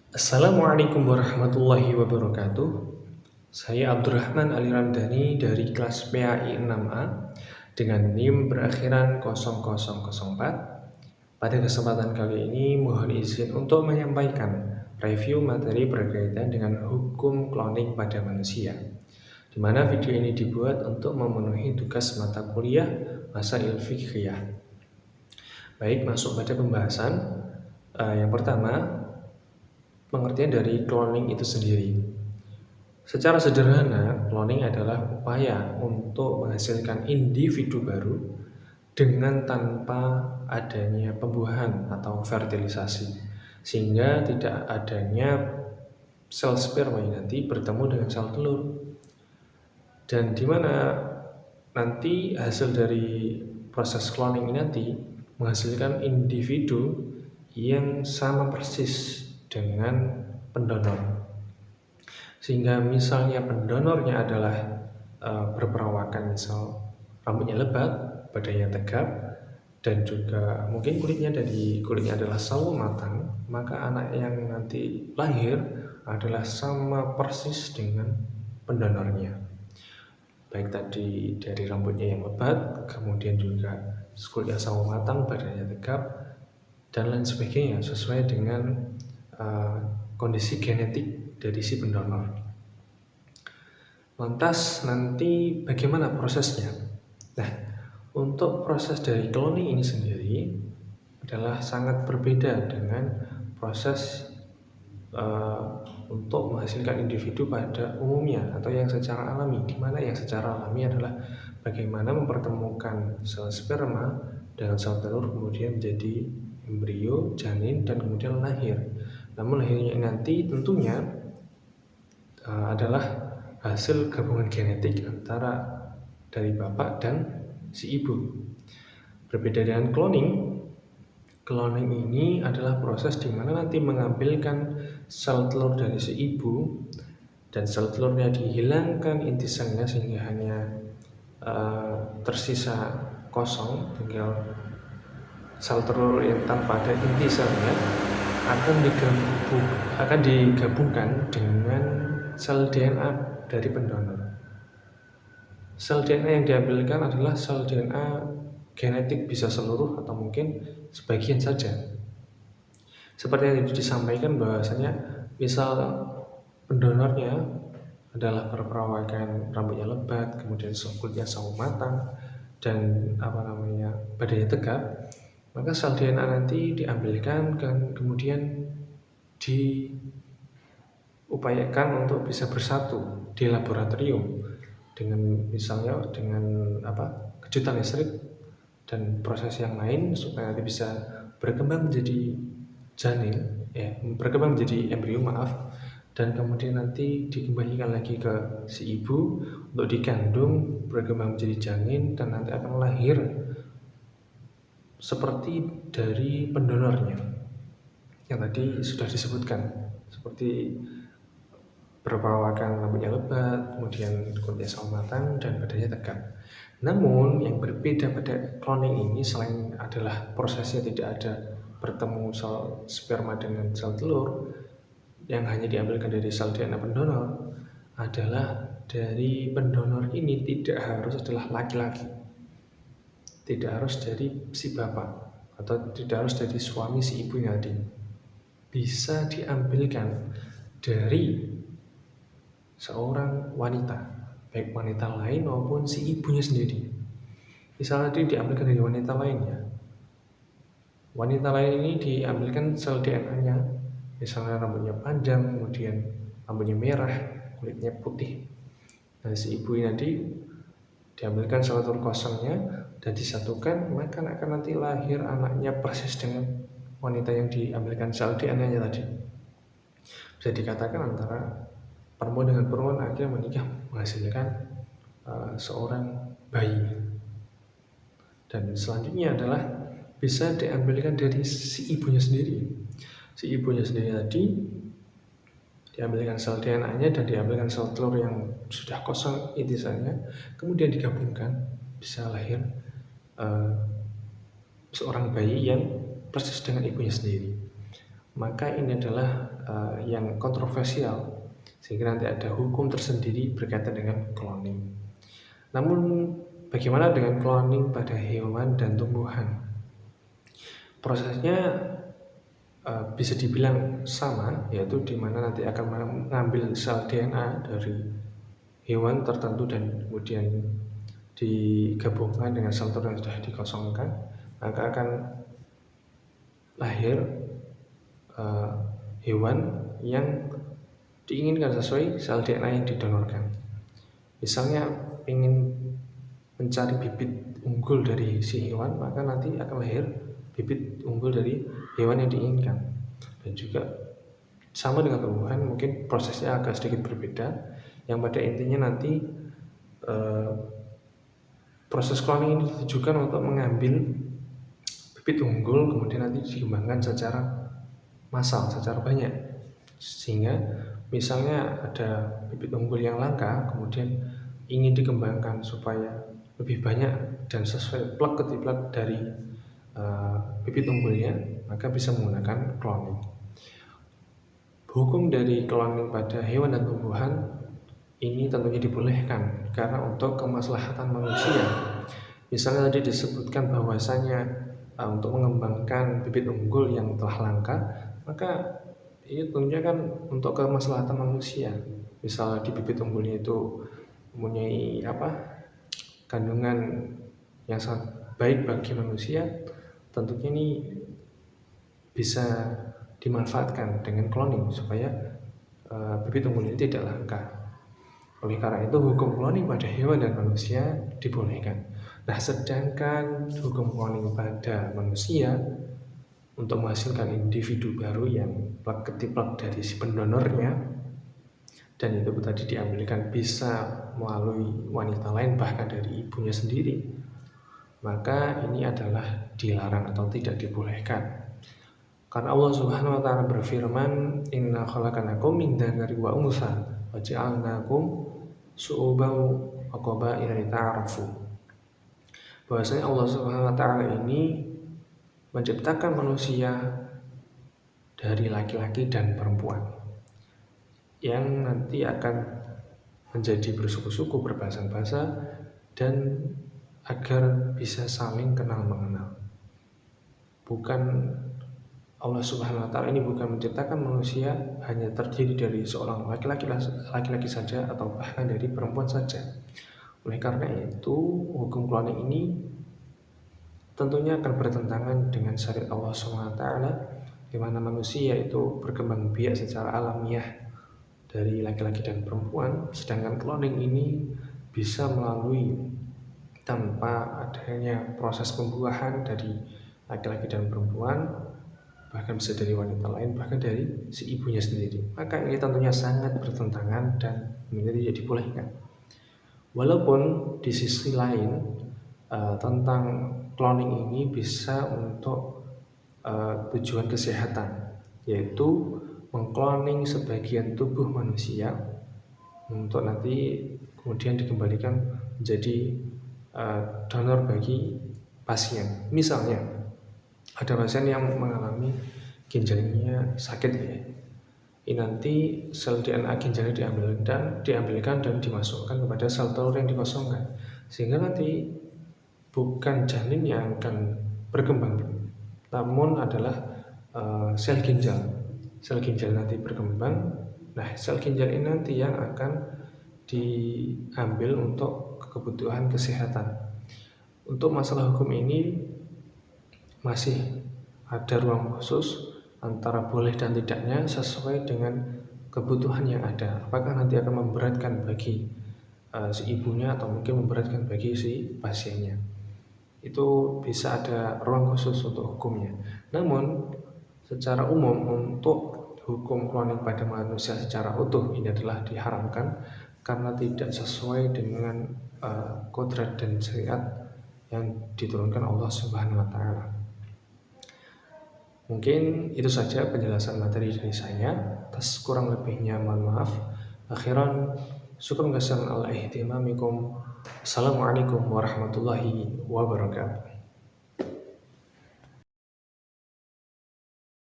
Assalamualaikum warahmatullahi wabarakatuh. Saya Abdurrahman Ali Ramdhani dari kelas PAI 6A dengan NIM berakhiran 0004. Pada kesempatan kali ini mohon izin untuk menyampaikan review materi berkaitan dengan hukum cloning pada manusia, di mana video ini dibuat untuk memenuhi tugas mata kuliah Masail Fiqhiyah. Baik, masuk pada pembahasan. Yang pertama, pengertian dari cloning itu sendiri. Secara sederhana, cloning adalah upaya untuk menghasilkan individu baru dengan tanpa adanya pembuahan atau fertilisasi, sehingga tidak adanya sel sperma yang nanti bertemu dengan sel telur, dan di mana nanti hasil dari proses cloning ini nanti menghasilkan individu yang sama persis dengan pendonor. Sehingga misalnya pendonornya adalah berperawakan misal rambutnya lebat, badannya tegap, dan juga mungkin kulitnya adalah sawo matang, maka anak yang nanti lahir adalah sama persis dengan pendonornya. Baik tadi dari rambutnya yang lebat, kemudian juga kulitnya sawo matang, badannya tegap, dan lain sebagainya sesuai dengan kondisi genetik dari si pendonor. Lantas nanti bagaimana prosesnya? Nah, untuk proses dari cloning ini sendiri adalah sangat berbeda dengan proses untuk menghasilkan individu pada umumnya atau yang secara alami, di mana yang secara alami adalah bagaimana mempertemukan sel sperma dengan sel telur kemudian menjadi embrio, janin, dan kemudian lahir. Namun lahirnya nanti tentunya adalah hasil gabungan genetik antara dari bapak dan si ibu. Berbeda dengan cloning ini adalah proses di mana nanti mengambilkan sel telur dari si ibu dan sel telurnya dihilangkan inti selnya sehingga hanya tersisa kosong, tinggal sel telur yang tanpa ada inti selnya akan digabungkan dengan sel DNA dari pendonor. Sel DNA yang diambilkan adalah sel DNA genetik, bisa seluruh atau mungkin sebagian saja. Seperti yang disampaikan bahwasanya misal pendonornya adalah berperawakan rambutnya lebat, kemudian kulitnya sawo matang, dan badannya tegap, maka sel DNA nanti diambilkan dan kemudian diupayakan untuk bisa bersatu di laboratorium dengan misalnya dengan kejutan listrik dan proses yang lain supaya nanti bisa berkembang menjadi embrio, dan kemudian nanti dikembalikan lagi ke si ibu untuk dikandung, berkembang menjadi janin, dan nanti akan lahir seperti dari pendonornya yang tadi sudah disebutkan, seperti berperawakan rambutnya lebat, kemudian kulitnya sawo matang, dan badannya tegap. Namun yang berbeda pada cloning ini selain adalah prosesnya tidak ada bertemu sel sperma dengan sel telur yang hanya diambilkan dari sel DNA pendonor, adalah dari pendonor ini tidak harus adalah laki-laki, tidak harus dari si bapak atau tidak harus dari suami si ibu tadi, bisa diambilkan dari seorang wanita, baik wanita lain maupun si ibunya sendiri. Misalnya diambilkan dari wanita lainnya, wanita lain ini diambilkan sel DNA-nya, misalnya rambutnya panjang, kemudian rambutnya merah, kulitnya putih. Nah, si ibu ini nanti diambilkan sel telur kosongnya dan disatukan, maka akan nanti lahir anaknya persis dengan wanita yang diambilkan sel DNA-nya tadi. Bisa dikatakan antara perempuan dengan perempuan akhirnya menikah menghasilkan seorang bayi. Dan selanjutnya adalah bisa diambilkan dari si ibunya sendiri. Si ibunya sendiri tadi diambilkan sel DNA-nya dan diambilkan sel telur yang sudah kosong inti selnya, kemudian digabungkan, bisa lahir seorang bayi yang persis dengan ibunya sendiri. maka ini adalah yang kontroversial, sehingga nanti ada hukum tersendiri berkaitan dengan cloning. Namun bagaimana dengan cloning pada hewan dan tumbuhan? Prosesnya bisa dibilang sama, yaitu di mana nanti akan mengambil sel DNA dari hewan tertentu dan kemudian digabungkan dengan sel telur yang sudah dikosongkan, maka akan lahir hewan yang diinginkan sesuai sel DNA yang didonorkan. Misalnya ingin mencari bibit unggul dari si hewan, maka nanti akan lahir bibit unggul dari hewan yang diinginkan. Dan juga sama dengan tumbuhan, mungkin prosesnya agak sedikit berbeda, yang pada intinya nanti proses cloning ini ditujukan untuk mengambil bibit unggul kemudian nanti dikembangkan secara massal, secara banyak, sehingga misalnya ada bibit unggul yang langka kemudian ingin dikembangkan supaya lebih banyak dan sesuai plek ketiplek dari bibit unggulnya, maka bisa menggunakan cloning. Hukum dari cloning pada hewan dan tumbuhan ini tentunya dibolehkan karena untuk kemaslahatan manusia. Misalnya tadi disebutkan bahwasanya untuk mengembangkan bibit unggul yang telah langka, maka ini tentunya kan untuk kemaslahatan manusia. Misalnya di bibit unggulnya itu mempunyai kandungan yang sangat baik bagi manusia, tentunya ini bisa dimanfaatkan dengan cloning supaya bibit unggul ini tidak langka. Oleh karena itu hukum cloning pada hewan dan manusia dibolehkan. Nah, sedangkan hukum cloning pada manusia untuk menghasilkan individu baru yang plek ketiplek dari si pendonornya, dan itu tadi diambilkan bisa melalui wanita lain bahkan dari ibunya sendiri, maka ini adalah dilarang atau tidak dibolehkan. Karena Allah Subhanahu wa taala berfirman, "Inna khalaqnakum min dzakari wa untha wa ja'alnakum syu'uban wa qabaila lita'arafu." Bahwasanya Allah Subhanahu wa taala ini menciptakan manusia dari laki-laki dan perempuan yang nanti akan menjadi bersuku-suku, berbahasa-bahasa, dan agar bisa saling kenal mengenal. Allah Subhanahu wa taala ini bukan menciptakan manusia hanya terdiri dari seorang laki-laki saja atau bahkan dari perempuan saja. Oleh karena itu, hukum cloning ini tentunya akan bertentangan dengan syariat Allah Subhanahu wa taala, di mana manusia itu berkembang biak secara alamiah dari laki-laki dan perempuan, sedangkan cloning ini bisa melalui tanpa adanya proses pembuahan dari laki-laki dan perempuan, bahkan bisa dari wanita lain, bahkan dari si ibunya sendiri. Maka ini tentunya sangat bertentangan dan tidak dibolehkan. Walaupun di sisi lain tentang cloning ini bisa untuk tujuan kesehatan, yaitu mengcloning sebagian tubuh manusia untuk nanti kemudian dikembalikan menjadi donor bagi pasien. Misalnya ada pasien yang mengalami ginjalnya sakit ya. Ini nanti sel DNA ginjalnya diambilkan dan dimasukkan kepada sel telur yang dikosongkan, sehingga nanti bukan janin yang akan berkembang, namun adalah sel ginjal. Sel ginjal nanti berkembang. Nah, sel ginjal ini nanti yang akan diambil untuk kebutuhan kesehatan. Untuk masalah hukum ini masih ada ruang khusus antara boleh dan tidaknya sesuai dengan kebutuhan yang ada. Apakah nanti akan memberatkan bagi si ibunya atau mungkin memberatkan bagi si pasiennya. Itu bisa ada ruang khusus untuk hukumnya. Namun secara umum untuk hukum cloning pada manusia secara utuh ini adalah diharamkan karena tidak sesuai dengan kodrat dan syariat yang diturunkan Allah Subhanahu wa taala. Mungkin itu saja penjelasan materi dari saya. Atas kurang lebihnya mohon maaf. Akhiran, syukur katsiran ala ihtimamikum. Assalamualaikum warahmatullahi wabarakatuh.